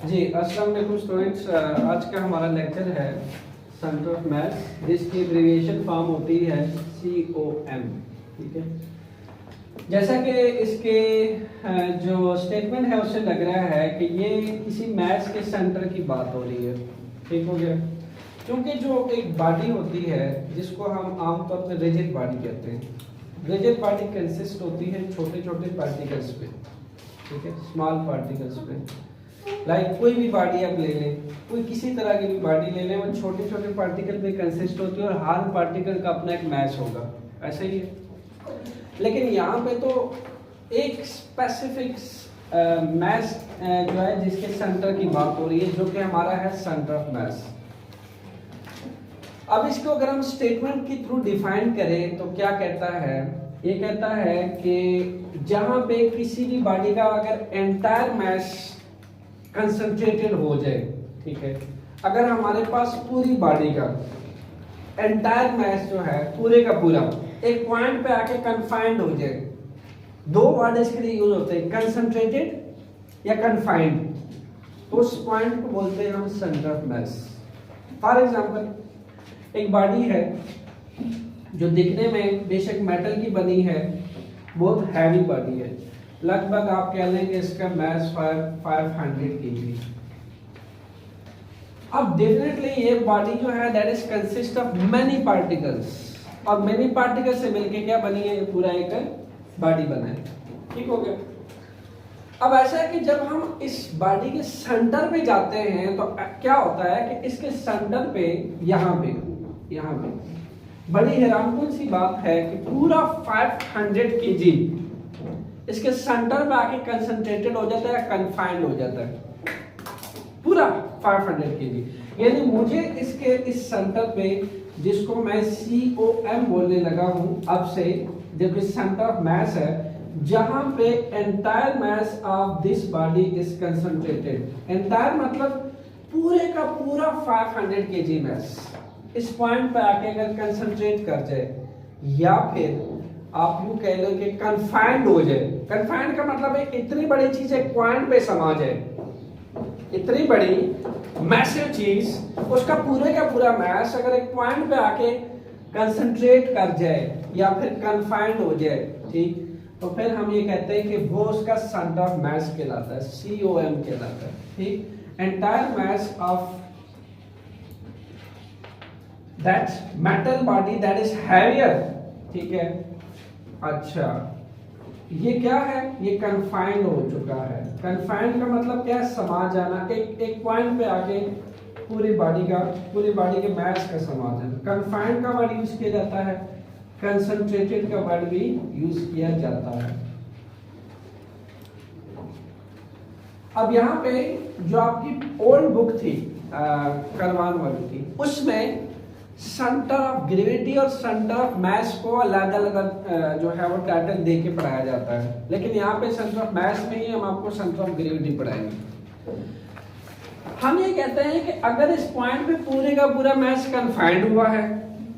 जी अस्सलाम वालेकुम स्टूडेंट्स। आज का हमारा लेक्चर है सेंटर ऑफ मैथ्स, जिसकी एब्रिविएशन फॉर्म होती है COM। ठीक है, जैसा कि इसके जो स्टेटमेंट है उससे लग रहा है कि ये किसी मैथ्स के सेंटर की बात हो रही है। ठीक हो गया, क्योंकि जो एक बॉडी होती है जिसको हम आमतौर पर रिजिड बॉडी कहते हैं, रिजिड बॉडी कंसिस्ट होती है छोटे छोटे पार्टिकल्स पे। ठीक है, स्मॉल पार्टिकल्स पे। लाइक कोई भी बॉडी आप ले लें, कोई किसी तरह की भी बॉडी ले लें, वो छोटे छोटे पार्टिकल पे कंसिस्ट होती है और हर पार्टिकल का अपना एक मास होगा, ऐसा ही है। लेकिन यहाँ पे तो एक स्पेसिफिक मास जो है जिसके सेंटर की बात हो रही है, जो कि हमारा है सेंटर ऑफ मास। अब इसको अगर हम स्टेटमेंट के थ्रू डिफाइन करें तो क्या कहता है, ये कहता है कि जहां पे किसी भी बॉडी का अगर एंटायर मास कंसंट्रेटेड हो जाए, ठीक है, अगर हमारे पास पूरी बॉडी का एंटायर मास जो है पूरे का पूरा एक पॉइंट पे आके कन्फाइंड हो जाए, दो वर्ड इसके लिए यूज होते हैं, कंसंट्रेटेड या कन्फाइंड, तो उस पॉइंट को बोलते हैं हम centre of mass. For example एक बॉडी है जो दिखने में बेशक मेटल की बनी है, बहुत हैवी बॉडी है, लगभग आप कह लें कि इसका मास 500 kg। अब डेफिनेटली ये बॉडी जो है that is consist of many particles, और मेनी पार्टिकल से मिलके क्या बनी है, पूरा एक बॉडी बना है। ठीक हो गया। अब ऐसा है कि जब हम इस बॉडी के सेंटर पे जाते हैं तो क्या होता है कि इसके सेंटर पे यहाँ पे बड़ी हैरानकुन सी बात है कि पूरा 500 kg इसके सेंटर में आके कंसंट्रेटेड हो जाता है, कन्फाइंड हो जाता है पूरा 500 kg। यानी मुझे इसके इस सेंटर पे, जिसको मैं COM बोलने लगा हूं अब से, जब इस सेंटर ऑफ मास है जहां पे entire mass of this body is concentrated. Entire मतलब पूरे का पूरा 500 kg मास इस पॉइंट पे आके अगर कंसंट्रेट कर जाए, या फिर आप यूं कह लो कि कन्फाइंड हो जाए। कन्फाइंड का मतलब है इतनी बड़ी चीज एक पॉइंट पे समा जाए, इतनी बड़ी मैसिव चीज, उसका पूरे का पूरा मास अगर एक पॉइंट पे आके कंसंट्रेट कर जाए या फिर कन्फाइंड हो जाए, ठीक, तो फिर हम ये कहते हैं कि वो उसका सेंटर ऑफ मास कहलाता है, COM कहलाता है। ठीक, entire mass of that metal body that is heavier. ठीक है, अच्छा ये क्या है, ये कन्फाइंड हो चुका है। कन्फाइंड का मतलब क्या है, समा जाना, एक पॉइंट पे आके पूरी बॉडी के मास का समा जाना। कन्फाइंड का वर्ड यूज किया जाता है, कंसंट्रेटेड का वर्ड भी यूज किया जाता है। अब यहाँ पे जो आपकी ओल्ड बुक थी करवान वाली थी, उसमें सेंटर ऑफ ग्रेविटी और सेंटर ऑफ मास को अलग अलग जो है वो टाइटल दे के पढ़ाया जाता है, लेकिन यहाँ पे सेंटर ऑफ मास में ही हम आपको सेंटर ऑफ ग्रेविटी पढ़ाएंगे। हम ये कहते हैं कि अगर इस पॉइंट पे पूरे का पूरा मास कन्फाइंड हुआ है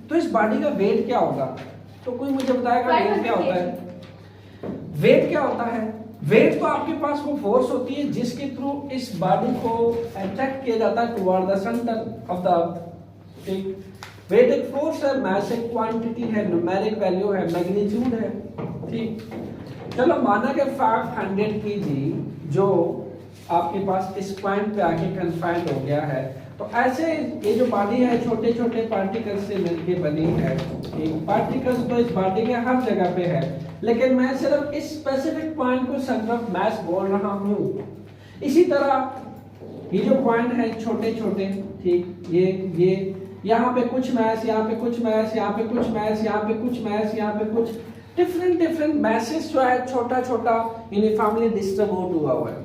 तो इस बॉडी का वेट क्या होगा, तो कोई मुझे बताएगा वेट क्या होता है। वेट क्या होता है, वेट तो आपके पास वो फोर्स होती है जिसके थ्रू इस बॉडी को अट्रैक्ट किया जाता है toward the centre of the earth. ठीक, वेट एक फोर्स है, मास एक क्वांटिटी है, न्यूमेरिक वैल्यू है, मैग्नीट्यूड है। ठीक, चलो माना कि 500 kg जो आपके पास इस पॉइंट पे आके कन्फाइंड हो गया है, तो ऐसे ये जो बॉडी है छोटे छोटे पार्टिकल्स से मिलके बनी है। पार्टिकल्स तो इस बॉडी के हर जगह पे है, लेकिन मैं सिर्फ इस स्पेसिफिक पॉइंट को सेंटर ऑफ मास बोल रहा हूँ। इसी तरह ये जो पॉइंट है छोटे छोटे, ठीक, ये यहाँ पे कुछ मास, यहाँ पे कुछ मास, यहाँ पे कुछ मास, यहाँ पे कुछ मास, यहाँ पे कुछ डिफरेंट मैसेज जो है छोटा छोटा यूनिफॉर्मली डिस्ट्रीब्यूट हुआ है।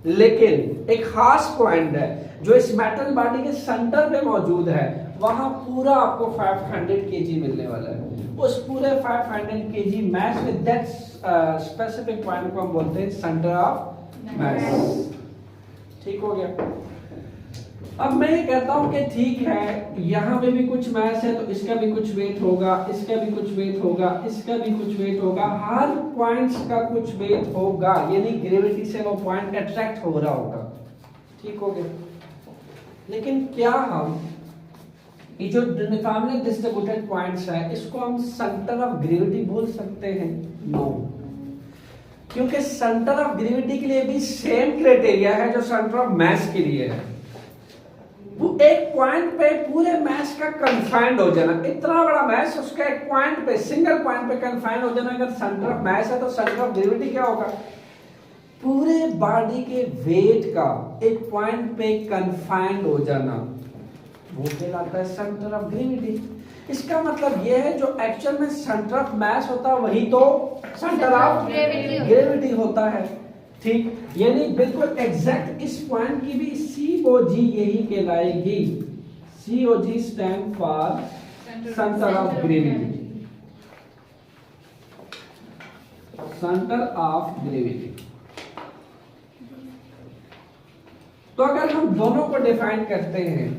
लेकिन एक खास पॉइंट है जो इस मेटल बॉडी के सेंटर पे मौजूद है, वहां पूरा आपको 500 kg मिलने वाला है। उस पूरे 500 kg मास में दैट स्पेसिफिक पॉइंट को हम बोलते हैं सेंटर ऑफ मास। ठीक हो गया। अब मैं ये कहता हूं कि ठीक है, यहाँ पे भी कुछ मास है तो इसका भी कुछ वेट होगा, इसका भी कुछ वेट होगा, इसका भी कुछ वेट होगा, हर पॉइंट्स का कुछ वेट होगा, यानी ग्रेविटी से वो पॉइंट अट्रैक्ट हो रहा होगा। ठीक हो गया। लेकिन क्या हम ये जो यूनिफॉर्मली डिस्ट्रीब्यूटेड पॉइंट्स है इसको हम सेंटर ऑफ ग्रेविटी बोल सकते हैं? नो, क्योंकि सेंटर ऑफ ग्रेविटी के लिए भी सेम क्राइटेरिया है जो सेंटर ऑफ मास के लिए है। वो एक पॉइंट पे पूरे मास का कन्फाइंड हो जाना, इतना बड़ा मास उसका एक पॉइंट पे, सिंगल पॉइंट पे कन्फाइंड हो जाना। अगर सेंटर ऑफ मास है तो सेंटर ऑफ ग्रेविटी क्या होगा? पूरे बॉडी के वेट का एक पॉइंट पे कन्फाइंड हो जाना, वो कहलाता है सेंटर ऑफ ग्रेविटी। इसका मतलब ये है जो एक्चुअल में सेंटर ऑफ मास होता है वही तो सेंटर ऑफ ग्रेविटी होता है। ठीक, यानी बिल्कुल एग्जैक्ट इस पॉइंट की भी COG यही कहलाएगी। COG stand for centre of gravity, centre of gravity. तो अगर हम दोनों को डिफाइन करते हैं,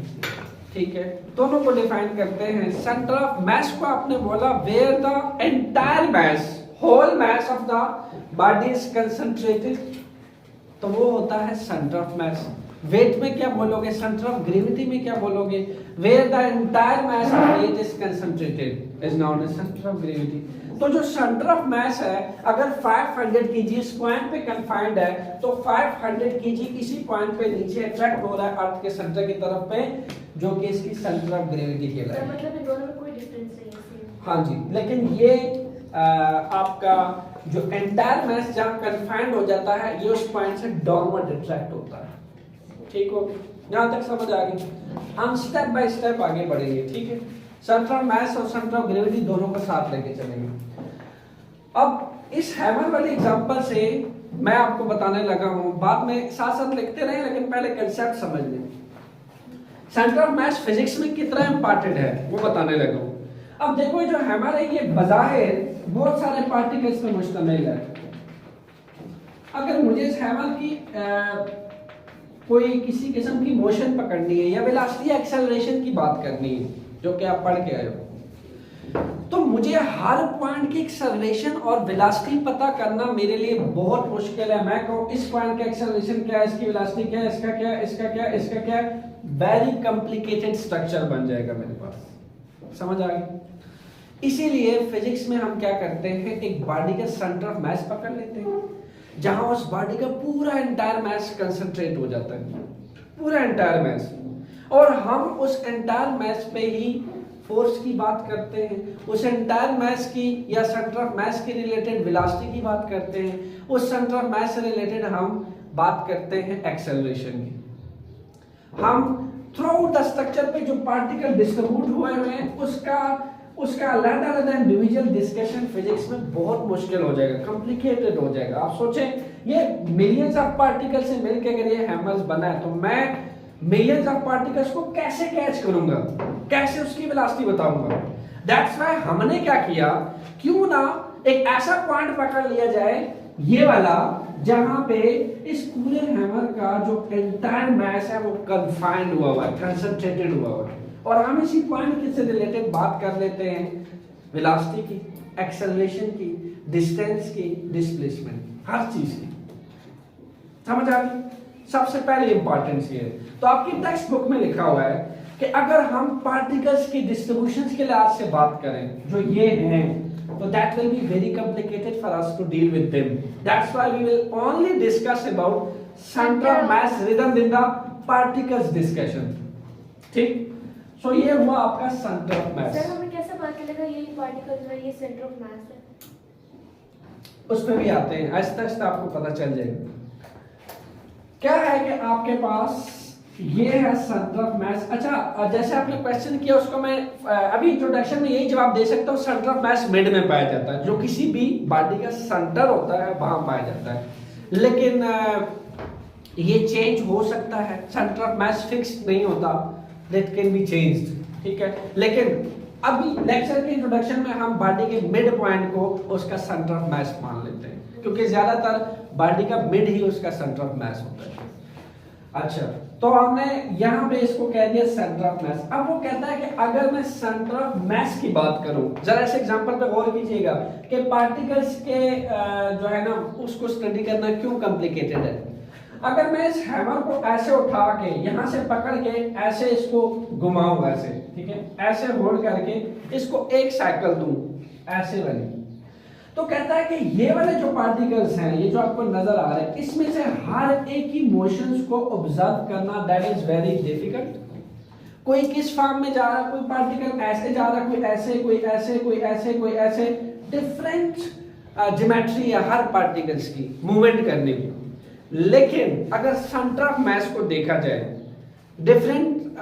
ठीक है, दोनों को डिफाइन करते हैं। सेंटर ऑफ मास को आपने बोला where the entire mass, whole mass of the body is concentrated, तो वो होता है सेंटर ऑफ मास। वेट में क्या बोलोगे? सेंटर ऑफ ग्रेविटी में क्या बोलोगे? Where the entire mass of weight is concentrated is known as centre of gravity. तो जो सेंटर ऑफ मास है अगर 500 kg इस पॉइंट पे कन्फाइंड है तो 500 kg इसी पॉइंट पे नीचे अट्रैक्ट हो रहा है अर्थ के सेंटर की तरफ पे, जो कि इसकी सेंटर ऑफ ग्रेविटी कहलाता है। मतलब इन दोनों में कोई डिफरेंस नहीं है? हाँ जी, लेकिन ये आपका जो एंटायर मास जहाँ कन्फाइंड हो जाता है ये उस पॉइंट से डाउनवर्ड अट्रैक्ट होता है। ठीक हो, यहाँ तक समझ आ गई? हम स्टेप बाय स्टेप आगे बढ़ेंगे। ठीक है, सेंटर ऑफ मास और सेंटर ऑफ ग्रेविटी दोनों को साथ लेके चलेंगे। अब इस हैमर वाले एग्जांपल से मैं आपको बताने लगा हूं, बाद में साथ साथ लिखते रहे, लेकिन पहले कंसेप्ट समझ लें। सेंटर ऑफ मास फिजिक्स में कितना इंपॉर्टेंट है वो बताने लगा हूं। अब देखो जो हैमर है ये बज़ाहिर बहुत सारे पार्टिकल्स पर मुश्तमिल है। अगर मुझे इस हैमर की कोई किसी किस्म की मोशन पकड़नी है या वेलोसिटी एक्सेलरेशन की बात करनी है, जो कि आप पढ़ के आए हो, तो मुझे हर पॉइंट की एक्सेलरेशन और वेलोसिटी पता करना मेरे लिए बहुत मुश्किल है। मैं कहूं इस पॉइंट का एक्सेलरेशन क्या है, इसकी वेलोसिटी क्या है, इसका क्या है, इसका क्या है, इसका क्या है, वेरी कॉम्प्लिकेटेड स्ट्रक्चर बन जाएगा मेरे पास। समझ आ गई? इसीलिए फिजिक्स में हम क्या करते हैं, एक बॉडी का सेंटर ऑफ मास पकड़ लेते हैं जहां उस बॉडी का पूरा एंटायर मास कंसंट्रेट हो जाता है, पूरा एंटायर मास, और हम उस एंटायर मास पे ही फोर्स की बात करते हैं, उस एंटायर मास की या सेंटर ऑफ मास के रिलेटेड वेलोसिटी की बात करते हैं, उस सेंटर ऑफ मास से रिलेटेड हम बात करते हैं एक्सेलरेशन की। हम थ्रू आउट द स्ट्रक्चर पे जो पार्टिकल डिस्ट्रीब्यूट हुए हैं उसका अलग-अलग इंडिविजुअल डिस्कशन फिजिक्स में बहुत मुश्किल हो जाएगा, कॉम्प्लिकेटेड हो जाएगा। आप सोचें ये मिलियंस ऑफ पार्टिकल से मिलकर अगर ये हैमर्स बना है तो मैं मिलियंस ऑफ पार्टिकल्स को कैसे कैच करूंगा, कैसे उसकी वेलोसिटी बताऊंगा। दैट्स व्हाई हमने क्या किया, क्यों ना एक ऐसा पॉइंट पकड़ लिया जाए ये वाला जहां पे इस पूरे हैमर का जो एंटायर मास है वो कन्फाइंड हुआ है, कंसंट्रेटेड हुआ है, और हम इसी पॉइंट से रिलेटेड बात कर लेते हैं वेलोसिटी की, एक्सेलरेशन की, डिस्टेंस की, डिस्प्लेसमेंट, हर चीज की। समझ आ गई? सबसे पहले इंपॉर्टेंस ये है, तो आपकी टेक्स्ट बुक में लिखा हुआ है कि अगर हम पार्टिकल्स की डिस्ट्रीब्यूशंस के लिहाज से बात करें जो ये हैं, तो that will be very complicated for us to deal with them. That's why we will only discuss about center of mass rather than the particles discussion. ठीक? So ये हुआ आपका center of mass. सर हमें कैसे पता चलेगा ये particles है, ये सेंटर ऑफ मास है? उस पे भी आते हैं, आहिस्ता आहिस्ता आपको पता चल जाएगा। क्या है कि आपके पास ये है सेंटर ऑफ मास। अच्छा, जैसे आपने क्वेश्चन किया उसको मैं अभी इंट्रोडक्शन में यही जवाब दे सकता हूँ, सेंटर ऑफ मास मिड में पाया जाता है, जो किसी भी बॉडी का सेंटर होता है वहां पाया जाता है। लेकिन ये चेंज हो सकता है, सेंटर ऑफ मास फिक्स नहीं होता, दैट कैन बी चेंज्ड। ठीक है, लेकिन अभी लेक्चर के इंट्रोडक्शन में हम बॉडी के मिड पॉइंट को उसका सेंटर ऑफ मास मान लेते हैं, क्योंकि ज्यादातर बॉडी का मिड ही उसका सेंटर ऑफ मास होता है। अच्छा, तो हमने यहाँ पे इसको कह दिया सेंटर ऑफ मास। अब वो कहता है कि अगर मैं सेंटर ऑफ मास की बात करूं, जरा इस एग्जांपल पे गौर कीजिएगा कि पार्टिकल्स के जो है ना उसको स्टडी करना क्यों कॉम्प्लिकेटेड है। अगर मैं इस हैमर को ऐसे उठा के यहां से पकड़ के ऐसे इसको घुमाऊं ऐसे, ठीक है, ऐसे होल्ड करके इसको एक साइकिल दूं ऐसे वाली, तो कहता है कि ये वाले जो पार्टिकल्स हैं, ये जो आपको नजर आ रहे हैं, इसमें से हर एक की मोशंस को ऑब्जर्व करना दैट इज वेरी डिफिकल्ट। कोई किस फॉर्म में जा रहा है, कोई पार्टिकल ऐसे जा रहा है, कोई ऐसे, कोई ऐसे, कोई ऐसे, कोई ऐसे, डिफरेंट ज्योमेट्री है हर पार्टिकल्स की मूवमेंट करने की। लेकिन अगर सेंटर ऑफ मास को देखा जाए डिफरेंट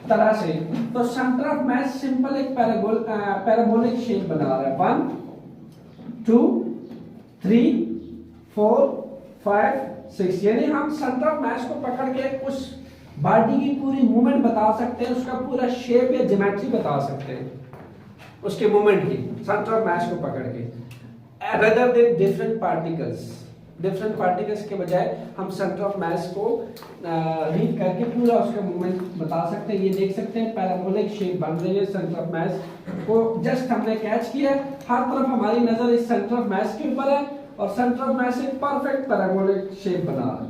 तरह से, तो सेंटर ऑफ मास सिंपल एक पैराबोलिक शेप बना रहा है, 1 2 3 4 5 6, यानी हम सेंटर ऑफ मास को पकड़ के उस बॉडी की पूरी मूवमेंट बता सकते हैं, उसका पूरा शेप या ज्योमेट्री बता सकते हैं उसके मूवमेंट की, सेंटर ऑफ मास को पकड़ के, rather than डिफरेंट पार्टिकल्स के बजाय हम सेंटर ऑफ मास को रीड करके पूरा उसका मूवमेंट बता सकते हैं। ये देख सकते हैं पैराबोलिक शेप बन रही है सेंटर ऑफ मास को, जस्ट हमने कैच किया, हर तरफ हमारी नजर इस सेंटर ऑफ मास के ऊपर है और सेंटर ऑफ मास एक परफेक्ट पैराबोलिक शेप बना रहा है।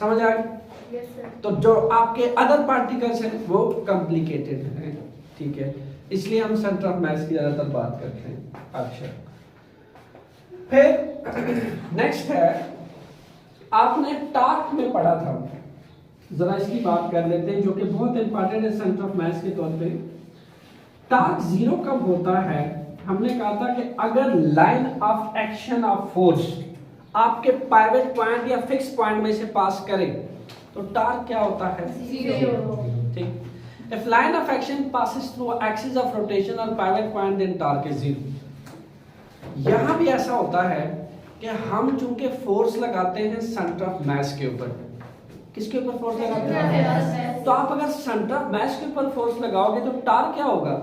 समझ आ गया? Yes, sir. तो जो आपके अदर पार्टिकल्स हैं वो कॉम्प्लिकेटेड हैं, ठीक है, इसलिए हम सेंटर ऑफ मास की ज्यादातर बात करते हैं। अच्छा, फिर नेक्स्ट है, आपने टॉर्क में पढ़ा था, जरा इसकी बात कर लेते हैं जो कि बहुत इंपॉर्टेंट है सेंटर ऑफ मास के तौर पे। टॉर्क जीरो कब होता है? हमने कहा था कि अगर line of action of force आपके पाइवट पॉइंट या फिक्स पॉइंट में से पास करे तो टॉर्क क्या होता है? Zero. ठीक। If line of action passes through axis of rotation or pivot point, then torque is zero. यहां भी ऐसा होता है कि हम चूंकि फोर्स लगाते हैं सेंटर ऑफ मास के ऊपर, किसके ऊपर फोर्स लगाते हैं? तो आप अगर सेंटर ऑफ मास के ऊपर फोर्स लगाओगे तो टॉर्क क्या होगा?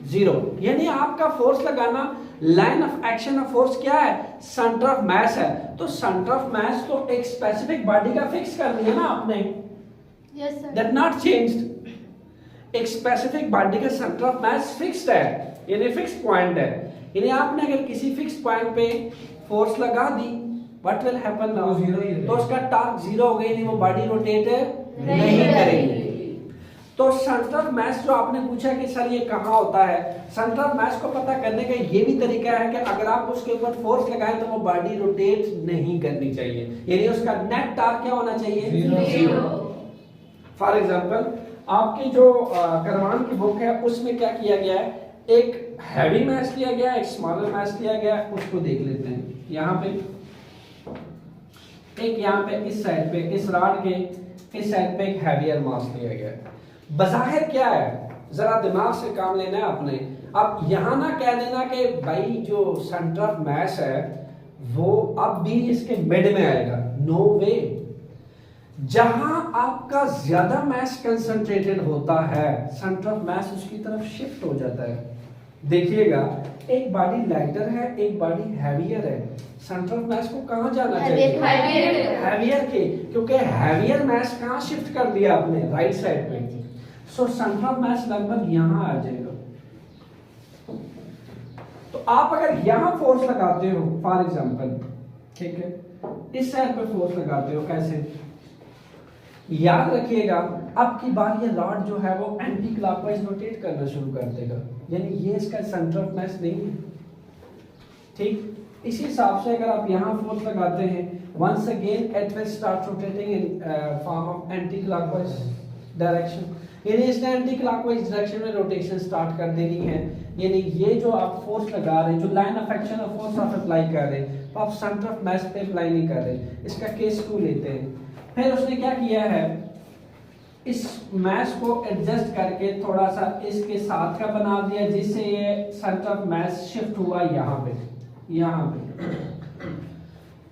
जीरो। यानी आपका फोर्स लगाना, line of action of force क्या है? सेंटर ऑफ मास है। तो सेंटर ऑफ मास तो एक स्पेसिफिक बॉडी का फिक्स कर दिया ना आपने, Yes, sir. That not changed. एक स्पेसिफिक बॉडी का सेंटर ऑफ मास फिक्स्ड है, यानी फिक्स पॉइंट है। यानी आपने अगर किसी फिक्स पॉइंट पे फोर्स लगा दी, व्हाट विल हैपन नाउ? तो उसका टॉर्क जीरो हो गई, नहीं वो बॉडी रोटेट नहीं करेगी। तो सेंटर ऑफ मास जो आपने पूछा कि सर ये कहाँ होता है, सेंटर ऑफ मास को पता करने का ये भी तरीका है कि अगर आप उसके ऊपर फोर्स लगाएं तो वो बॉडी रोटेट नहीं करनी चाहिए, यानी उसका नेट टॉर्क क्या होना चाहिए? जीरो। फॉर एग्जांपल आपकी जो करवान की बुक है उसमें क्या किया गया है, एक हैवी मास लिया गया, एक स्मॉलर मास लिया गया, उसको देख लेते हैं। यहाँ पे एक, यहाँ पे इस साइड पे, इस रॉड के इस साइड पे एक हैवियर मास लिया गया है। बज़ाहिर क्या है, जरा दिमाग से काम लेना है आपने। अब यहां ना कह देना कि भाई जो सेंटर ऑफ मास है वो अब भी इसके मिड में आएगा, नो वे। जहां आपका ज्यादा मास कंसंट्रेटेड होता है, सेंटर ऑफ मास उसकी तरफ शिफ्ट हो जाता है। देखिएगा, एक बॉडी लाइटर है, एक बॉडी हैवियर है, सेंटर ऑफ मास को कहां जाना चाहिए? हैवियर के, क्योंकि हैवियर मास कहां शिफ्ट कर दिया आपने? राइट साइड पे। सो सेंटर ऑफ मास लगभग यहां आ जाएगा। तो आप अगर यहां फोर्स लगाते हो, फॉर एग्जांपल, ठीक है, इस साइड पे फोर्स लगाते हो, कैसे? याद रखिएगा, अब की बार ये रॉड जो है वो एंटी क्लॉकवाइज रोटेट करना शुरू कर देगा, यानी ये इसका सेंटर ऑफ मास नहीं है। ठीक, इसी हिसाब से अगर आप यहाँ फोर्स लगाते हैं, once again it will start rotating in form of anti clockwise direction, यानी इसने एंटी क्लॉकवाइज डायरेक्शन में रोटेशन स्टार्ट कर देनी है। यानी ये जो आप फोर्स लगा रहे हैं, जो line of action of force आप अप्लाई कर रहे हैं, तो आप सेंटर ऑफ मास पे अप्लाई नहीं कर रहे। इसका केस 2 लेते हैं। फिर उसने क्या किया है, इस मास को एडजस्ट करके थोड़ा सा इसके साथ का बना दिया, जिससे ये सेंटर ऑफ मास शिफ्ट हुआ यहाँ पे।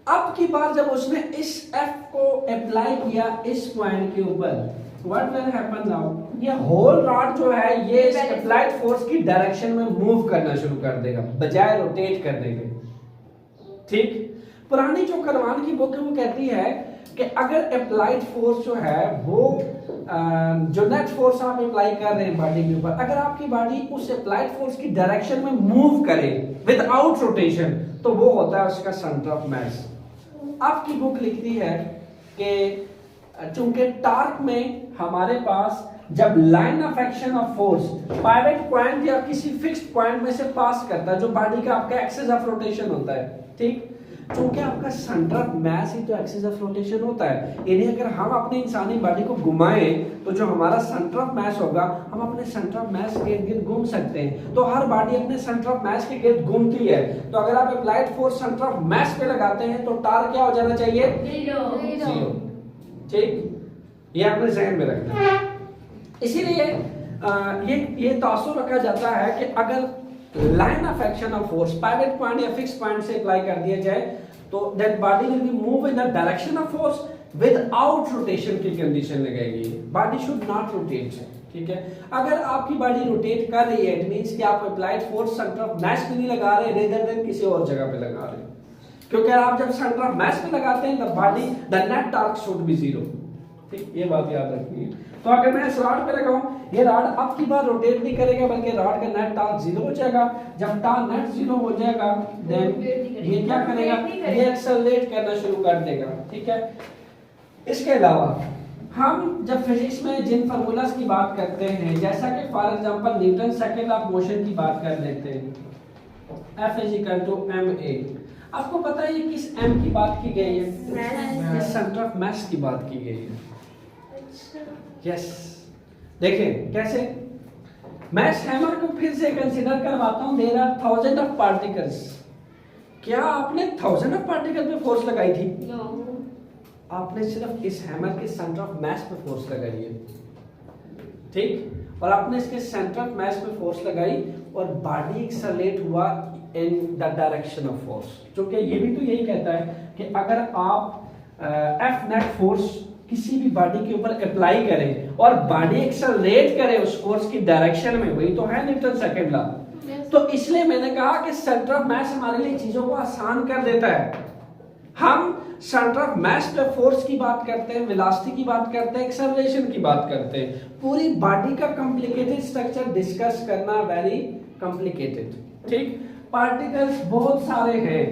अब की बार जब उसने इस F को अप्लाई किया इस पॉइंट के ऊपर, व्हाट विल हैपन नाउ? ये होल रॉड जो है ये इस अप्लाइड फोर्स की डायरेक्शन में मूव करना शुरू कर देगा बजाय रोटेट करने के। ठीक, पुरानी जो करवान की बुक है वो कहती है कि अगर अप्लाइड फोर्स जो है वो जो नेट फोर्स आप अप्लाई कर रहे हैं बॉडी के ऊपर, अगर आपकी बॉडी उस अप्लाइड फोर्स की डायरेक्शन में मूव करे विदाउट रोटेशन, तो वो होता है उसका सेंटर ऑफ मास। आपकी बुक लिखती है कि चूंकि टॉर्क में हमारे पास जब line of action of force pilot point या किसी फिक्स्ड पॉइंट में से पास करता है, जो बॉडी का आपका एक्सिस ऑफ रोटेशन होता है, ठीक, चूंकि आपका सेंटर ऑफ मास ही तो एक्सिस ऑफ रोटेशन होता है, यानी अगर हम अपनी इंसानी बॉडी को घुमाएं तो जो हमारा सेंटर ऑफ मास होगा, हम अपने सेंटर ऑफ मास के इर्द गिर्द घूम सकते हैं। तो हर बॉडी अपने सेंटर ऑफ मास के इर्द घूमती है। तो अगर आप अप्लाइड फोर्स सेंटर ऑफ मास पे लगाते हैं तो टार क्या हो जाना चाहिए? जीरो। ठीक, ये आपने ज़हन में रखना है। इसीलिए ये तासुर रखा जाता है कि अगर line of action of force pilot point या फिक्स पॉइंट से अप्लाई कर दिया जाए तो that body will be move in the direction of force without rotation की कंडीशन लगाएगी। बॉडी शुड नॉट रोटेट, ठीक है। अगर आपकी बॉडी रोटेट कर रही है, इट मींस कि आप अप्लाइड फोर्स सेंटर ऑफ मास पे नहीं लगा रहे, रेदर देन किसी और जगह पे लगा रहे, क्योंकि आप जब सेंटर ऑफ मास पे लगाते हैं the body the net torque should be zero. ठीक, ये बात याद रखनी है। तो अगर मैं इस रॉड पे लगाऊं, ये रॉड अब की बार रोटेट नहीं करेगा, बल्कि रॉड का नेट टॉर्क जीरो हो जाएगा। जब टॉर्क नेट जीरो हो जाएगा देन ये क्या करेगा? ये एक्सेलरेट करना शुरू कर देगा, ठीक है। इसके अलावा हम जब फिजिक्स में जिन फार्मूलाज की बात करते हैं, जैसा कि for example Newton second of motion की बात कर लेते हैं, F = ma, आपको पता है ये किस m की बात की गई है? सेंटर ऑफ मास की बात की गई है। यस, देखें कैसे। मैं हैमर को फिर से कंसीडर करवाता हूं। There are thousand of particles. क्या आपने थाउजेंड ऑफ पार्टिकल पे फोर्स लगाई थी? नो। आपने सिर्फ इस हैमर के सेंटर ऑफ मास पे फोर्स लगाई है, ठीक, और आपने इसके सेंटर ऑफ मास पे फोर्स लगाई और बॉडी एक्सेलरेट हुआ in the direction of force. क्योंकि ये भी तो यही कहता है कि अगर आप एफ नेट फोर्स किसी भी बॉडी के ऊपर अप्लाई करें और बॉडी एक्सेलरेट करे उस फोर्स की डायरेक्शन में, वही तो है न्यूटन सेकंड लॉ। तो इसलिए मैंने कहा कि सेंटर ऑफ मास हमारे लिए चीजों को आसान कर देता है। हम सेंटर ऑफ मास पे फोर्स की बात करते हैं, वेलोसिटी की बात करते हैं, एक्सेलरेशन की बात करते हैं। पूरी बॉडी का कॉम्प्लिकेटेड स्ट्रक्चर डिस्कस करना वेरी कॉम्प्लिकेटेड, ठीक। पार्टिकल्स बहुत सारे हैं,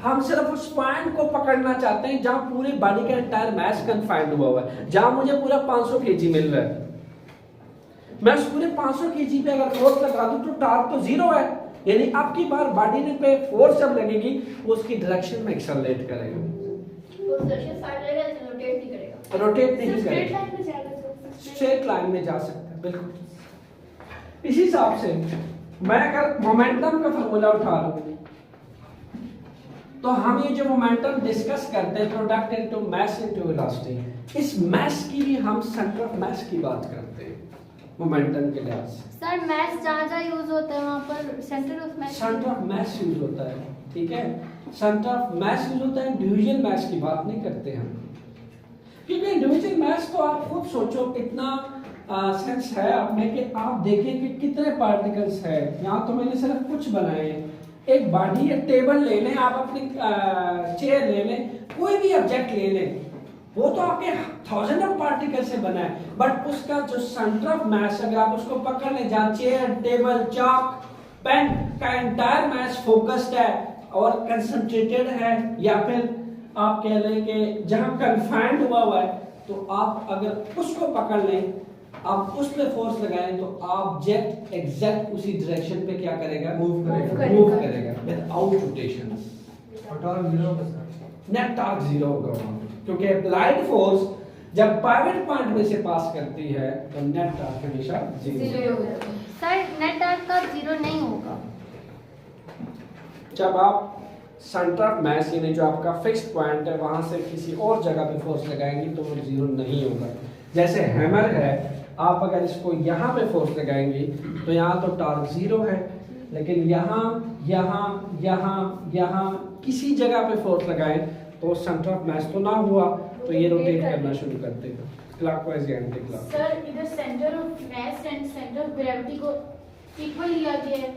हम सिर्फ उस पॉइंट को पकड़ना चाहते हैं जहां पूरी बॉडी का एंटायर मास कन्फाइंड हुआ हुआ है, जहां मुझे पूरा 500 केजी मिल रहा है। मैं उस पूरे 500 केजी पे अगर फोर्स लगा दूं तो टॉर्क तो जीरो है, यानी आपकी बार बॉडी ने पे फोर्स जब लगेगी वो उसकी डायरेक्शन में एक्सेलरेट करेगा, रोटेट नहीं करेगा, स्ट्रेट लाइन में जा सकता है। बिल्कुल इसी हिसाब से मैं अगर मोमेंटम का फार्मूला उठा लूं तो हम ये जो मोमेंटम डिस्कस करते हैं, product into mass into velocity, इस मास की भी हम सेंटर ऑफ मास की बात करते हैं मोमेंटम के लिहाज से। सर मास जहाँ यूज होता है वहाँ पर सेंटर ऑफ मास यूज होता है, ठीक है। सेंटर ऑफ मास यूज होता है, इंडिविजुअल मास की बात नहीं करते हम, क्योंकि इंडिविजुअल मास तो आप खुद सोचो कितना सेंस है आप में कि आप देखें कि कितने पार्टिकल्स है। यहाँ तो मैंने सिर्फ कुछ बनाए हैं। एक बॉडी है, टेबल ले लें, आप अपनी चेयर ले लें, कोई भी ऑब्जेक्ट ले लें, वो तो आपके थाउजेंड ऑफ पार्टिकल से बना है, बट उसका जो सेंटर ऑफ मास अगर आप उसको पकड़ लें, जहाँ चेयर, टेबल, चाक, पेन का एंटायर मास फोकस्ड है और कंसंट्रेटेड है, या फिर आप कह लें कि जहाँ कन्फाइंड हुआ है, तो आप अगर उसको पकड़ लें, आप उस पे फोर्स लगाएं तो ऑब्जेक्ट एग्जैक्ट उसी डायरेक्शन पे क्या करेगा? मूव करेगा without rotation. Net torque zero होगा, क्योंकि अप्लाइड फोर्स जब पायलट पॉइंट में से पास करती है तो नेट टॉर्क हमेशा जीरो होगा। सर नेट टॉर्क का जीरो नहीं होगा जब आप सेंटर ऑफ मास यानी जो आपका फिक्स्ड पॉइंट है वहां से किसी और जगह पे फोर्स लगाएंगे तो वो जीरो नहीं होगा। जैसे हैमर है, आप अगर इसको यहाँ पे फोर्स लगाएंगे तो यहाँ तो टॉर्क जीरो है, लेकिन यहाँ यहाँ यहाँ यहाँ किसी जगह पे फोर्स लगाएं तो सेंटर ऑफ मास तो ना हुआ, तो ये रोटेट करना शुरू कर देगा क्लॉकवाइज या एंटी क्लॉक। सर इधर centre of mass and centre of gravity को इक्वल लिया गया है।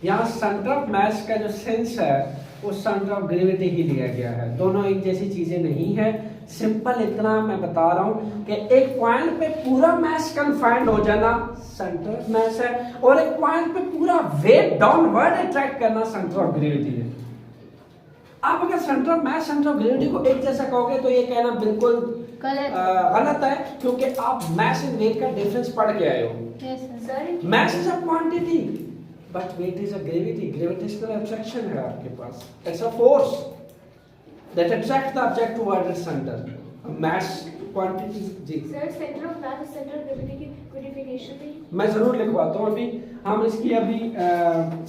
यहाँ सेंटर ऑफ मास का जो सेंस है वो सेंटर ऑफ ग्रेविटी ही लिया गया है, दोनों एक जैसी चीजें नहीं है। सिंपल इतना मैं बता रहा हूं कि एक पॉइंट पे पूरा मास कन्फाइंड हो जाना सेंटर ऑफ मास है, और एक पॉइंट पे पूरा वेट डाउनवर्ड अट्रैक्ट करना सेंटर ऑफ ग्रेविटी है। आप अगर centre of mass centre of gravity को एक जैसा कहोगे तो ये कहना बिल्कुल गलत है, क्योंकि आप मास एंड वेट का डिफरेंस पढ़ के आए हो। Mass is a quantity but weight is a gravity. Gravitational attraction है आपके पास, it's a force that attract the object toward its centre. Mass quantity जी sir, centre of mass centre of gravity की codification भी मैं जरूर लिखवाता हूँ। अभी हम इसकी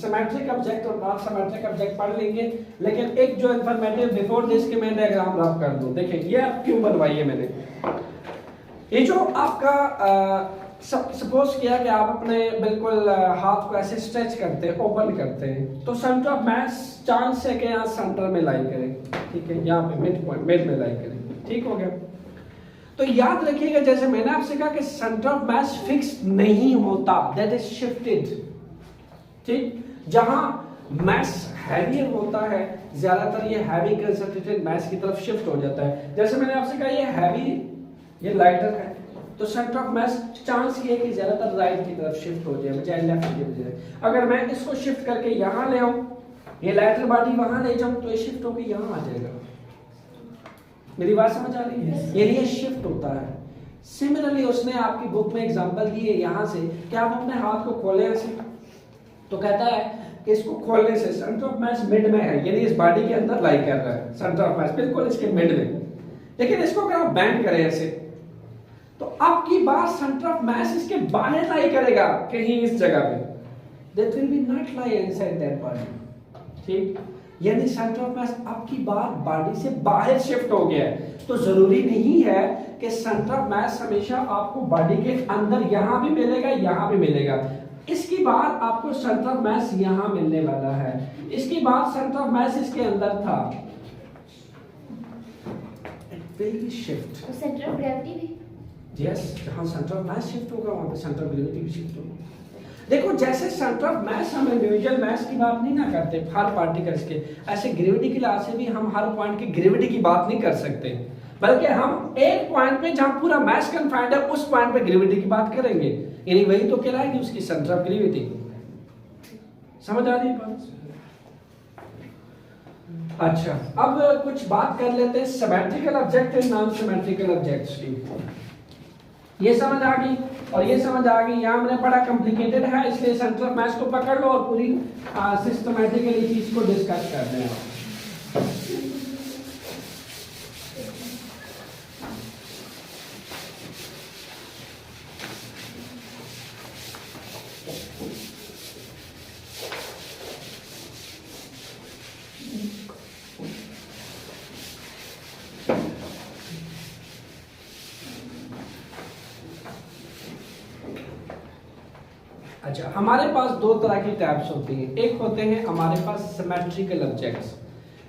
सिमेट्रिक ऑब्जेक्ट और नॉन सिमेट्रिक ऑब्जेक्ट पढ़ लेंगे, लेकिन एक जो इंफॉर्मेटिव बिफोर दिस के मैं डायग्राम रफ कर दूं। देखिए ये आप क्यों बनवाई है मैंने, ये जो आपका सपोज किया कि आप अपने बिल्कुल हाथ को ऐसे स्ट्रेच करते हैं, ओपन करते हैं, तो सेंटर ऑफ मास चांस है कि यहाँ सेंटर में लाई करें, ठीक है, यहाँ पे मिड पॉइंट मिड में लाई करें, ठीक हो गया। तो याद रखिएगा जैसे मैंने आपसे कहा कि सेंटर ऑफ मास फिक्स नहीं होता, दैट इज शिफ्टेड, ठीक। जहां मास हैवियर होता है ज्यादातर ये हैवी कंसंट्रेटेड मास की तरफ शिफ्ट हो जाता है। जैसे मैंने आपसे कहा ये हैवी, ये लाइटर है, तो सेंटर ऑफ मास चांस ये है कि ज्यादातर राइट की तरफ शिफ्ट हो जाए बजाय लेफ्ट की बजाय। अगर मैं इसको शिफ्ट करके यहां ले आऊं, ये लाइटर बॉडी वहां ले जाऊं, तो ये शिफ्ट होकर यहां आ जाएगा। मेरी बात समझ आ रही है? ये लिए शिफ्ट होता है। सिमिलरली उसने आपकी बुक में एग्जांपल दी है यहाँ से कि आप अपने हाथ को खोलें ऐसे, तो कहता है कि इसको खोलने से सेंटर ऑफ मास मिड में है, यानी इस बॉडी के अंदर लाई कर रहा है सेंटर ऑफ मास बिल्कुल इसके मिड में। लेकिन इसको अगर आप बैंड करें ऐसे, तो आपकी बात सेंटर ऑफ मास इसके बाहर लाई करेगा कहीं इस जगह पे, that will be not lie inside that body, ठीक। यानी सेंटर ऑफ मास आपकी बार बॉडी से बाहर शिफ्ट हो गया है। तो जरूरी नहीं है कि सेंटर ऑफ मास हमेशा आपको बॉडी के अंदर यहां भी मिलेगा, यहां भी मिलेगा। इसकी बात आपको सेंटर ऑफ मास यहां मिलने वाला है, इसकी बात सेंटर ऑफ मास इसके अंदर था। It will be shift. तो सेंटर ऑफ ग्रेविटी भी यस, जहां सेंटर ऑफ मास शिफ्ट होगा वहां पे सेंटर ऑफ ग्रेविटी भी शिफ्ट होगा। देखो जैसे सेंटर ऑफ मास हम इंडिविजुअल मास की बात नहीं ना करते हर पार्टिकल्स के, ऐसे ग्रेविटी की लिहाज से भी हम हर पॉइंट की ग्रेविटी की बात नहीं कर सकते, बल्कि हम एक पॉइंट पे जहां पूरा मास कन्फाइंड है उस पॉइंट पे ग्रेविटी की बात करेंगे, यानी वही तो कहलाएगी उसकी सेंटर ऑफ ग्रेविटी। समझ आ रही है बात? अच्छा, अब कुछ बात कर लेते हैं symmetrical object and non symmetrical objects की। ये समझ आ गई और ये समझ आ गई। यहाँ हमने पढ़ा कॉम्प्लिकेटेड है, इसलिए सेंटर ऑफ मास को पकड़ लो और पूरी सिस्टमैटिकली चीज को डिस्कस करते हैं। अच्छा, हमारे पास दो तरह की टाइप्स होती हैं। एक होते हैं हमारे पास सिमेट्रिकल ऑब्जेक्ट्स,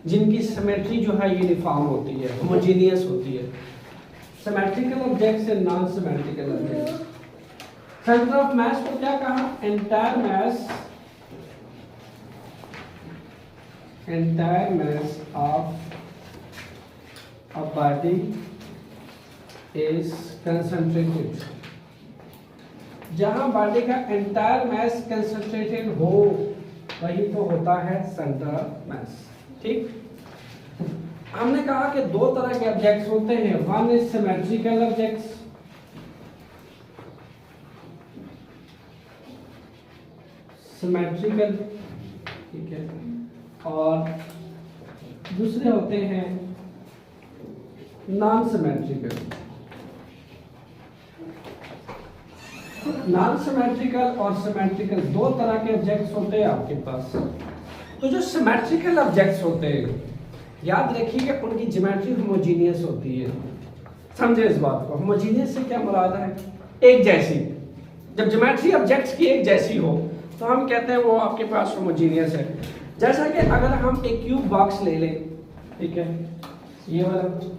जिनकी सिमेट्री जो है यूनिफॉर्म होती है, होमोजेनियस होती है। Symmetrical objects and non symmetrical objects. Centre of मास को क्या कहा? Entire mass of a body is concentrated. जहां बॉडी का एंटायर मास कंसंट्रेटेड हो वही तो होता है सेंटर ऑफ मास, ठीक। हमने कहा कि दो तरह के ऑब्जेक्ट्स होते हैं, one is symmetrical objects, symmetrical, ठीक है, और दूसरे होते हैं नॉन सिमेट्रिकल। नॉन सिमेट्रिकल और सिमेट्रिकल दो तरह के ऑब्जेक्ट्स होते हैं आपके पास। तो जो सिमेट्रिकल ऑब्जेक्ट्स होते हैं, याद रखिएगा उनकी ज्योमेट्री होमोजेनियस होती है। समझे इस बात को? होमोजेनियस से क्या मुराद है? एक जैसी। जब ज्योमेट्री ऑब्जेक्ट्स की एक जैसी हो तो हम कहते हैं वो आपके पास होमोजेनियस है। जैसा कि अगर हम एक क्यूब बॉक्स ले लें, ठीक है, ये वाला,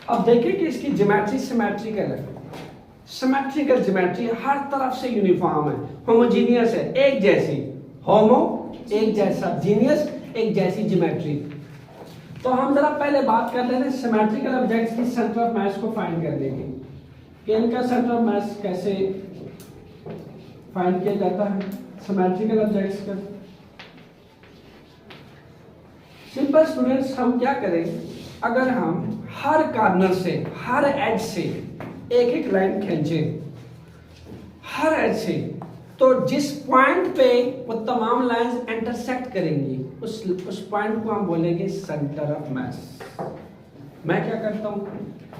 अब देखिए कि इसकी ज्योमेट्री सिमेट्रिकल है। सिमेट्रिकल ज्योमेट्री हर तरफ से यूनिफॉर्म है, होमोजेनियस है, एक जैसी। होमो एक जैसा, जीनियस एक जैसी ज्योमेट्री। तो हम जरा पहले बात कर लेते हैं सिमेट्रिकल ऑब्जेक्ट्स की सेंटर ऑफ मास को फाइंड करने की। कि इनका सेंटर ऑफ मास कैसे फाइंड किया जाता है सिमेट्रिकल ऑब्जेक्ट्स का। सिंपल स्टूडेंट्स, हम क्या करें, अगर हम हर कॉर्नर से, हर एज से एक एक लाइन खींचें, हर एज से, तो जिस पॉइंट पे वो तमाम लाइंस इंटरसेक्ट करेंगी उस पॉइंट को हम बोलेंगे सेंटर ऑफ मास। मैं क्या करता हूँ,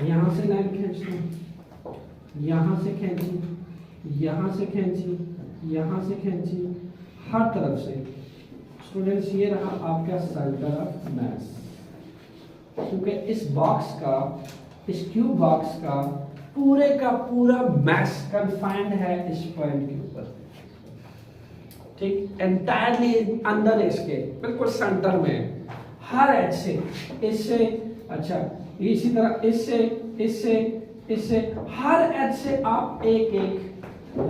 यहां से लाइन खींचता हूँ, यहां से खींची, यहां से खींची, यहां से खींची, हर तरफ से। स्टूडेंट्स, ये रहा आपका सेंटर ऑफ मास, क्योंकि इस बॉक्स का, इस क्यूब बॉक्स का पूरे का पूरा मास कन्फाइंड है इस पॉइंट के ऊपर, ठीक, एंटायरली अंदर इसके बिल्कुल सेंटर में, हर एज से, इससे, अच्छा इसी तरह इससे, इससे, इससे, हर एज से आप एक एक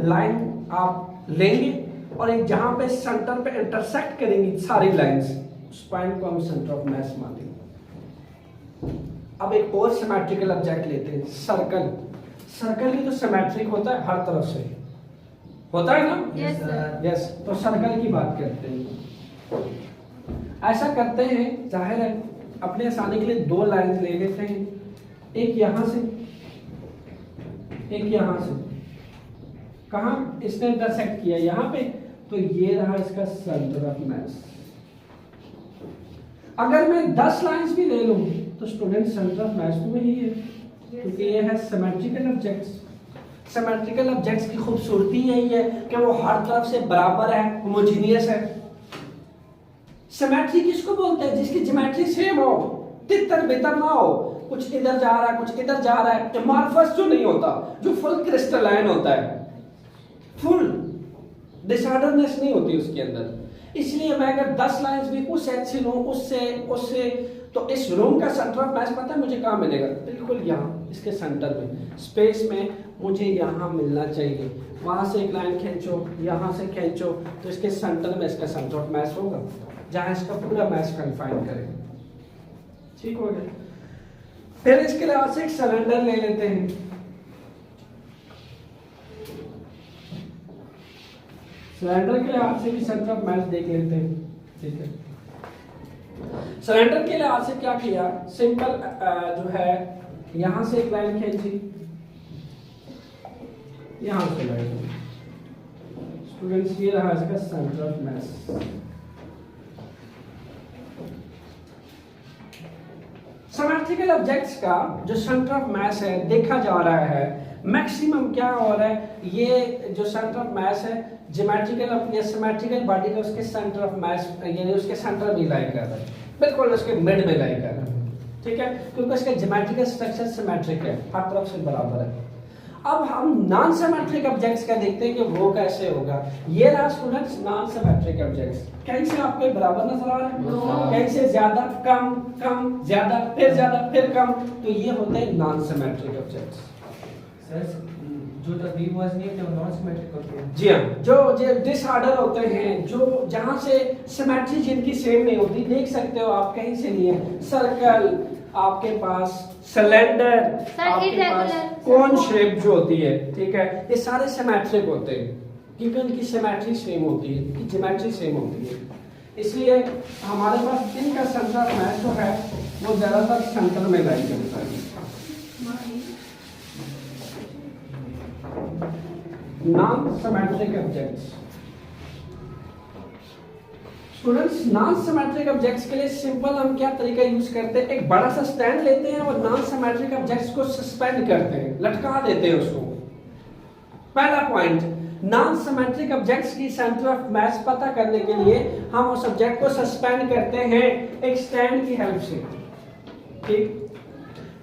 लाइन आप लेंगे और एक जहां पे सेंटर पे इंटरसेक्ट करेंगी सारी लाइंस, उस पॉइंट को हम सेंटर ऑफ मास मानेंगे। अब एक और सिमेट्रिकल ऑब्जेक्ट लेते हैं, सर्कल। सर्कल भी तो सिमेट्रिक होता है, हर तरफ से होता है ना? Yes sir. यस, तो सर्कल की बात करते हैं। ऐसा करते हैं, जाहिर है अपने आसानी के लिए दो लाइन ले लेते हैं, एक यहां से, एक यहां से। कहां इसने इंटरसेक्ट किया? यहां पे, तो ये रहा इसका सेंटर ऑफ मास। अगर मैं 10 लाइंस भी ले लूं तो स्टूडेंट सेंटर ऑफ मास तो वही है, क्योंकि ये है सिमेट्रिकल ऑब्जेक्ट्स। सिमेट्रिकल ऑब्जेक्ट्स की खूबसूरती यही है कि वो हर तरफ से बराबर है, होमोजीनियस है। सिमेट्री किसको बोलते हैं? जिसकी ज्योमेट्री सेम हो, तितर बितर ना हो, कुछ इधर जा रहा है, कुछ इधर जा रहा है, एमॉर्फस जो नहीं होता, जो फुल क्रिस्टलाइन होता है, फुल डिसऑर्डरनेस नहीं होती उसके अंदर। इसलिए मैं अगर 10 लाइंस भी उस एज से लूं, उससे उससे, तो इस रूम का सेंटर ऑफ मास पता है मुझे कहाँ मिलेगा? बिल्कुल यहाँ, इसके सेंटर में, स्पेस में मुझे यहाँ मिलना चाहिए। वहां से एक लाइन खींचो, यहाँ से खींचो, तो इसके सेंटर में इसका सेंटर ऑफ मास होगा, जहाँ इसका पूरा मास कन्फाइन करेगा। ठीक हो गया। फिर इसके लिहाज से एक सिलेंडर ले लेते हैं। सिलेंडर के लिहाज से भी सेंटर ऑफ मास देख लेते हैं। ठीक है, सिलेंडर के लिहाज से क्या किया, सिंपल जो है, यहां से एक लाइन खींची, यहां से लाइन, स्टूडेंट्स ये रहा इसका centre of mass. Symmetrical objects का जो सेंटर ऑफ मास है देखा जा रहा है, मैक्सिमम क्या हो रहा है, ये जो सेंटर ऑफ मास है ज्योमेट्रिकल या सिमेट्रिकल बॉडी का उसके सेंटर ऑफ मास, यानी उसके सेंटर में लाई कर रहा है, बिल्कुल उसके मिड में लाई कर रहा है। ठीक है, क्योंकि उसका ज्योमेट्रिकल स्ट्रक्चर सिमेट्रिक है, हर तरफ से बराबर है। अब हम नॉन सिमेट्रिक ऑब्जेक्ट्स का देखते हैं कि वो कैसे होगा। ये रहा स्टूडेंट्स नॉन सिमेट्रिक ऑब्जेक्ट्स। कहीं से आपके बराबर नजर आ रहा है, कहीं से ज्यादा, कम, कम, ज्यादा, फिर कम, तो ये होते हैं नॉन सिमेट्रिक ऑब्जेक्ट्स। सर, जो वी वाज नहीं है वो नॉन सिमेट्रिक होते हैं। जी हाँ, जो डिसऑर्डर होते हैं, जो जहां से सिमेट्री जिनकी सेम नहीं होती, देख सकते हो आप कहीं से लिए, सर्कल आपके पास, सिलेंडर आपके पास, कोन शेप जो होती है, ठीक है, ये सारे सिमेट्रिक होते हैं क्योंकि उनकी सिमेट्री सेम होती है, उनकी ज्योमेट्री सेम होती है। इसलिए हमारे पास इनका सेंटर ऑफ मास जो है वो ज्यादातर सेंटर में लाई करता है। Non symmetric objects, students non symmetric objects के लिए सिंपल हम क्या तरीका यूज करते हैं, एक बड़ा सा स्टैंड लेते हैं और नॉन सिमेट्रिक ऑब्जेक्ट्स को सस्पेंड करते हैं, लटका देते हैं उसको। पहला पॉइंट, नॉन सिमेट्रिक ऑब्जेक्ट्स की सेंटर ऑफ मास पता करने के लिए हम उस ऑब्जेक्ट को सस्पेंड करते हैं एक स्टैंड की हेल्प से। ठीक,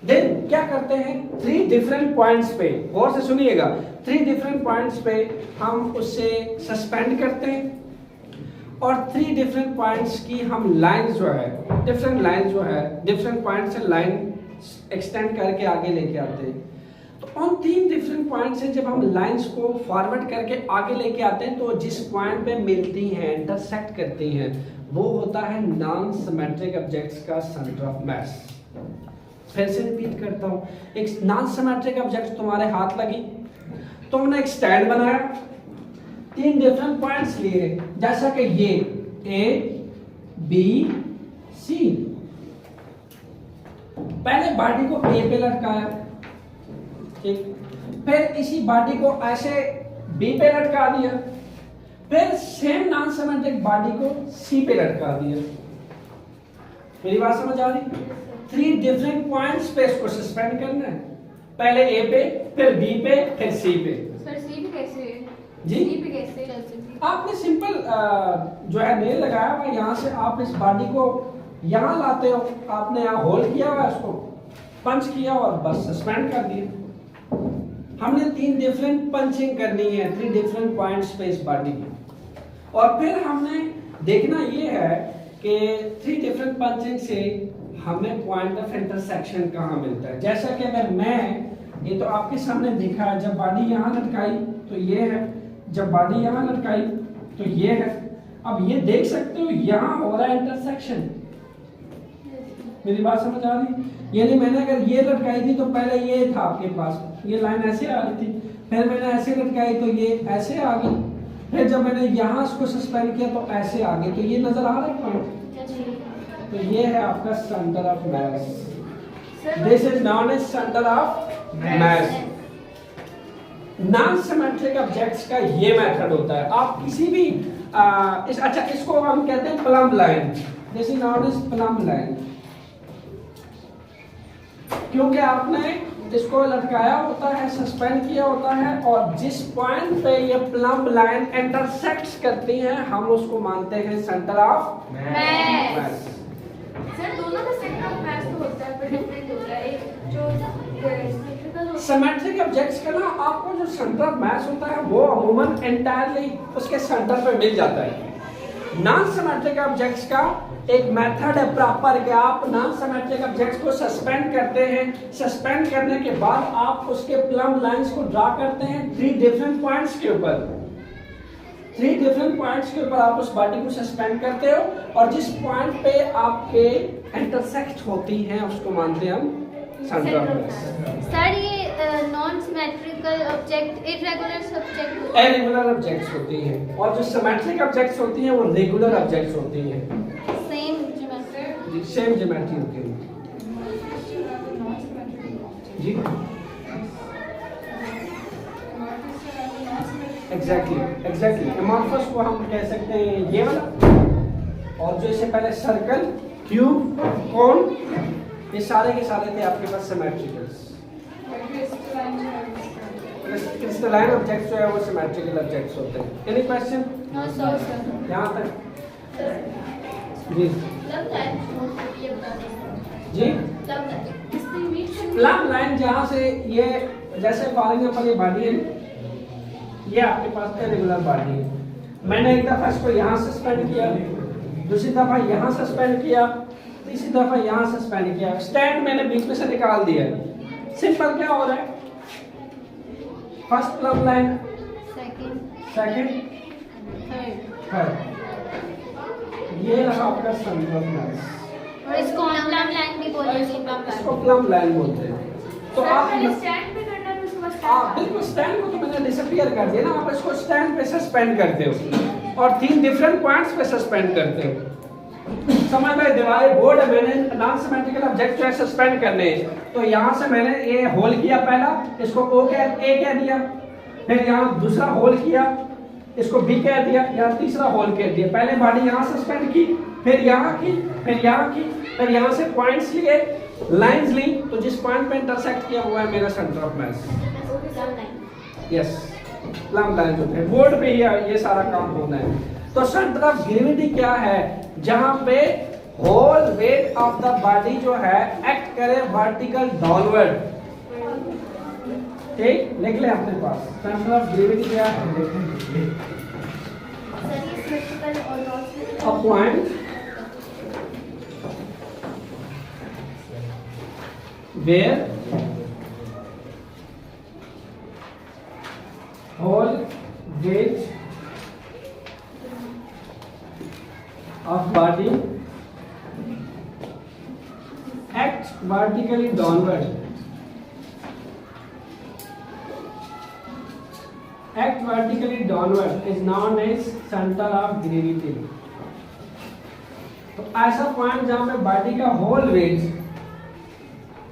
देन क्या करते हैं, 3 डिफरेंट पॉइंट्स पे, गौर से सुनिएगा, 3 डिफरेंट पॉइंट्स पे हम उससे सस्पेंड करते हैं और 3 डिफरेंट पॉइंट्स की हम लाइंस जो है, डिफरेंट लाइंस जो है, डिफरेंट पॉइंट से लाइन एक्सटेंड करके आगे लेके आते हैं। तो उन 3 डिफरेंट पॉइंट से जब हम लाइंस को फॉरवर्ड करके आगे लेके आते हैं तो जिस पॉइंट पे मिलती हैं, इंटरसेक्ट करती हैं, वो होता है नॉन सिमेट्रिक ऑब्जेक्ट्स का सेंटर ऑफ मास। फिर से रिपीट करता हूँ, एक नॉन सिमेट्रिक ऑब्जेक्ट तुम्हारे हाथ लगी, तुमने एक स्टैंड बनाया, 3 डिफरेंट पॉइंट्स लिए, जैसा कि ये ए बी सी। पहले बॉडी को ए पे लटकाया, ठीक, फिर इसी बॉडी को ऐसे बी पे लटका दिया, फिर सेम नॉन सिमेट्रिक बॉडी को सी पे लटका दिया। मेरी बात समझ आ रही? 3 डिफरेंट पॉइंट्स पे इसको सस्पेंड करना है, पहले ए पे, फिर बी पे, फिर सी पे। सर सी पे कैसे? जी? सी पे कैसे चल सकती? आपने सिंपल जो है नेल लगाया हुआ, यहाँ से आप इस बॉडी को यहाँ लाते हो, आपने यहाँ होल्ड किया हुआ, इसको पंच किया और बस सस्पेंड कर दिया। हमने 3 डिफरेंट पंचिंग करनी है 3 डिफरेंट पॉइंट्स पे इस बॉडी की, और फिर हमने देखना ये है कि 3 डिफरेंट पंचिंग से हमें पॉइंट ऑफ इंटरसेक्शन कहाँ मिलता है। जैसा कि अगर मैं, ये तो आपके सामने दिखा है, जब बॉडी यहाँ लटकाई तो ये है, जब बॉडी यहाँ लटकाई तो ये है। अब ये देख सकते हो यहाँ हो रहा है इंटरसेक्शन। मेरी बात समझ आ रही? यानी मैंने अगर ये लटकाई थी तो पहले ये था आपके पास, ये लाइन ऐसे आ रही थी, फिर मैंने ऐसे लटकाई तो ये ऐसे आ गई, फिर जब मैंने यहाँ इसको सस्पेंड किया तो ऐसे आ गई। तो ये नजर आ रहा है पॉइंट? तो ये है आपका centre of mass. This is known as centre of mass. Non symmetric objects का ये मेथड होता है। आप किसी भी अच्छा, इसको हम कहते हैं plumb line. This is known as plumb line, क्योंकि आपने इसको लटकाया होता है, सस्पेंड किया होता है, और जिस पॉइंट पे ये प्लम्ब लाइन इंटरसेक्ट्स करती है हम उसको मानते हैं सेंटर ऑफ मास। सर दोनों का सेंटर ऑफ मास तो होता है, पर डिफरेंट होता है। एक जो सिमेट्रिकल सिमेट्रिक ऑब्जेक्ट्स का ना, आपको जो सेंटर ऑफ मास होता है वो अमूमन एंटायरली उसके सेंटर पे मिल जाता है। नॉन सिमेट्रिक ऑब्जेक्ट्स का एक मेथड है प्रॉपर कि आप नॉन सिमेट्रिक ऑब्जेक्ट्स को सस्पेंड करते हैं, सस्पेंड करने के बाद आप उसके प्लम्ब लाइंस को ड्रा करते हैं 3 डिफरेंट पॉइंट्स के ऊपर। 3 डिफरेंट पॉइंट्स के ऊपर आप उस बॉडी को सस्पेंड करते हो, और जिस पॉइंट पे आपके इंटरसेक्ट होती हैं उसको मानते हैं हम सेंटर ऑफ मास। सर ये non symmetrical object irregular subject होते हैं। इरेगुलर ऑब्जेक्ट्स होती हैं, और जो सिमेट्रिक ऑब्जेक्ट्स होती हैं वो रेगुलर ऑब्जेक्ट्स होती हैं। Same geometry. सेम ज्योमेट्री होती है जी। एग्जैक्टली एमॉर्फस को हम कह सकते हैं ये वाला, और जो इससे पहले सर्कल, क्यूब, कोन, ये सारे के सारे थे आपके पास सिमेट्रिकल्स। क्रिस्टलाइन ऑब्जेक्ट्स जो है वो सिमेट्रिकल ऑब्जेक्ट्स होते हैं। Any question? No sir. यहाँ तक जी जी। प्लम्ब लाइन जहाँ से ये, जैसे फॉर एग्जांपल ये बॉडी है, ये आपके पास इरेगुलर बॉडी है, मैंने एक दफा इसको यहाँ सस्पेंड किया, दूसरी दफा यहाँ सस्पेंड किया, तीसरी दफा यहाँ सस्पेंड किया, स्टैंड मैंने बीच में से निकाल दिया। सिंपल क्या हो रहा है? First plumb line, second, third, ये रहा आपका सेंटर ऑफ मास। और इसको प्लम्ब लाइन भी बोलते हैं। इसको प्लम्ब लाइन बोलते हैं। तो आप स्टैंड पे करना है, उसके बाद आप बिल्कुल स्टैंड को तो मैंने डिसअपीयर कर दिया ना, आप इसको स्टैंड पे सस्पेंड करते हो और 3 डिफरेंट पॉइंट्स पे सस्पेंड करते हो। समझ में? दीवार बोर्ड है, मैंने नॉन सिमेट्रिकल ऑब्जेक्ट जो है सस्पेंड करने, तो यहाँ से मैंने ये होल किया, पहला इसको ए कह दिया, फिर यहाँ दूसरा होल किया, इसको बी कह दिया, यहाँ तीसरा होल कह दिया। पहले बॉडी यहाँ सस्पेंड की, फिर यहाँ की, फिर यहाँ की, फिर यहाँ से पॉइंट्स लिए, लाइंस ली, तो जिस पॉइंट पे इंटरसेक्ट किया हुआ है मेरा centre of mass. Yes, plumb line होते हैं, बोर्ड पे ही ये सारा काम होना है। तो सेंटर ऑफ ग्रेविटी क्या है? जहां पे whole weight of the body जो है एक्ट करे वर्टिकल डाउनवर्ड। ठीक, लिख ले अपने पास सेंटर ऑफ ग्रेविटी क्या है। A point where whole weight of body act vertically downward. Act vertically downward is known as center of gravity. तो ऐसा पॉइंट जहां पे बॉडी का होल वेट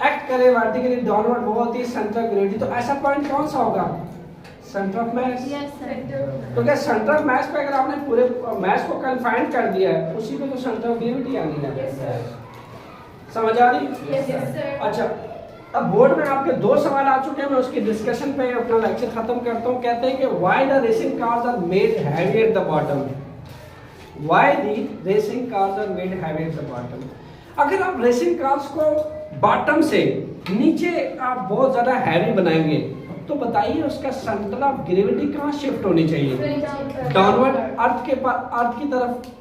एक्ट करे वर्टिकली डाउनवर्ड, वो होती है सेंटर ऑफ ग्रेविटी। तो ऐसा पॉइंट कौन सा होगा? सेंटर ऑफ मास। तो क्या सेंटर ऑफ मास पे अगर आपने पूरे मास को कन्फाइंड कर दिया है, उसी पे तो सेंटर ऑफ ग्रेविटी आनी है। समझ आ रही? Yes, sir. अच्छा, अब बोर्ड में आपके 2 सवाल आ चुके हैं, मैं उसकी डिस्कशन पे अपना लेक्चर खत्म करता हूँ। कहते हैं कि why the racing cars are made heavy at the bottom. Why the racing cars are made heavy at the bottom. अगर आप रेसिंग कार्स को बॉटम से नीचे आप बहुत ज्यादा हैवी बनाएंगे, तो बताइए उसका सेंटर ऑफ ग्रेविटी कहाँ शिफ्ट होनी चाहिए? डाउनवर्ड, अर्थ की तरफ।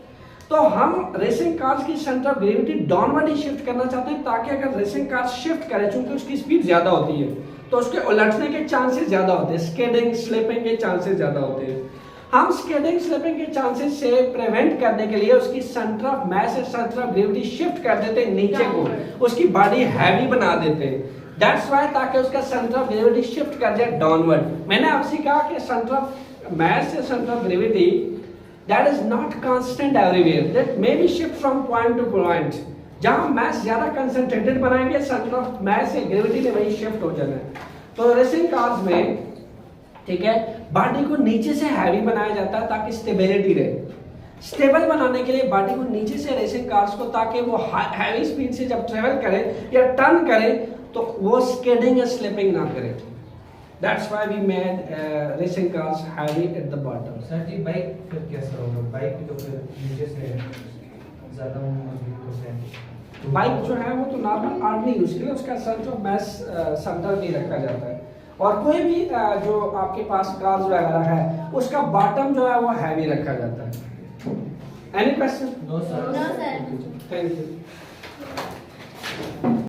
तो हम रेसिंग कार्स की centre of gravity downward he shift करना चाहते हैं, ताकि अगर रेसिंग कार शिफ्ट करे, चूंकि उसकी स्पीड ज्यादा होती है, तो उसके उलटने के चांसेस ज्यादा होते हैं, स्किडिंग स्लिपिंग के चांसेस ज्यादा होते हैं। हम स्किडिंग स्लिपिंग के चांसेस से प्रिवेंट करने के लिए उसकी सेंटर ऑफ मास से सेंटर ऑफ ग्रेविटी शिफ्ट कर देते हैं नीचे को, उसकी बॉडी हैवी बना देते हैं। दैट्स व्हाई, ताकि उसका सेंटर ऑफ ग्रेविटी शिफ्ट कर जाए डाउनवर्ड। मैंने आपसे कहा कि सेंटर ऑफ मास से centre of gravity that is not constant everywhere, that may be shift from point to point। जहां मास ज्यादा कंसंट्रेटेड बनाएंगे, सेंटर ऑफ मास से ग्रेविटी में वही शिफ्ट हो जाना है। तो रेसिंग कार्स में, ठीक है, बॉडी को नीचे से हैवी बनाया जाता है ताकि स्टेबिलिटी रहे। स्टेबल बनाने के लिए बॉडी को नीचे से रेसिंग कार्स को, ताकि वो हैवी स्पीड से जब ट्रेवल करे या टर्न करे तो वो स्किडिंग या स्लिपिंग ना करे। That's why we made racing cars heavy at the bottom. Sir ji bike फिर कैसा होगा? बाइक तो फिर नीचे से ज़्यादा मजबूत होते हैं। बाइक जो है वो तो नॉर्मल आर्मी यूज के लिए उसका सेंटर ऑफ मास सेंटर नहीं रखा जाता है, और कोई भी जो आपके पास कार्स वगैरह है उसका बॉटम जो है वो हैवी रखा जाता है। Any question? No sir. No, sir. Thank you.